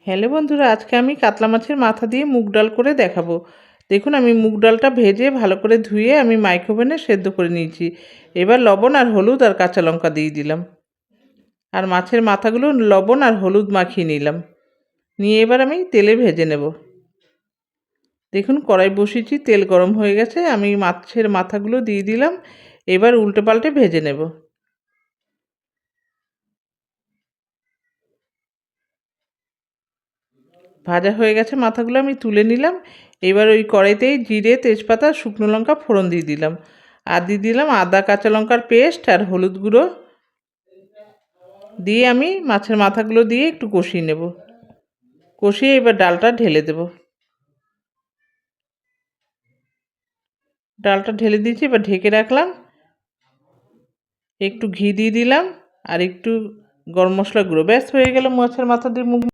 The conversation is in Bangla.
হ্যালো বন্ধুরা, আজকে আমি কাতলা মাছের মাথা দিয়ে মুগ ডাল করে দেখাবো। দেখুন, আমি মুগ ডালটা ভেজে ভালো করে ধুয়ে আমি মাইক্রোওভেনে সেদ্ধ করে নিয়েছি। এবার লবণ আর হলুদ আর কাঁচা লঙ্কা দিয়ে দিলাম, আর মাছের মাথাগুলো লবণ আর হলুদ মাখিয়ে নিলাম। নিয়ে এবার আমি তেলে ভেজে নেব। দেখুন, কড়াই বসিয়েছি, তেল গরম হয়ে গেছে, আমি মাছের মাথাগুলো দিয়ে দিলাম। এবার উল্টে পাল্টে ভেজে নেব। ভাজা হয়ে গেছে মাথাগুলো, আমি তুলে নিলাম। এবার ওই কড়াইতেই জিরে, তেজপাতা, শুকনো লঙ্কা ফোড়ন দিয়ে দিলাম, আর দিয়ে দিলাম আদা কাঁচা লঙ্কার পেস্ট আর হলুদ গুঁড়ো দিয়ে আমি মাছের মাথাগুলো দিয়ে একটু কষিয়ে নেব। কষিয়ে এবার ডালটা ঢেলে দেব। ডালটা ঢেলে দিয়েছি, এবার ঢেকে রাখলাম। একটু ঘি দিয়ে দিলাম আর একটু গরম মশলা গুঁড়ো, ব্যাস হয়ে গেল মাছের মাথা দিয়ে মুগ।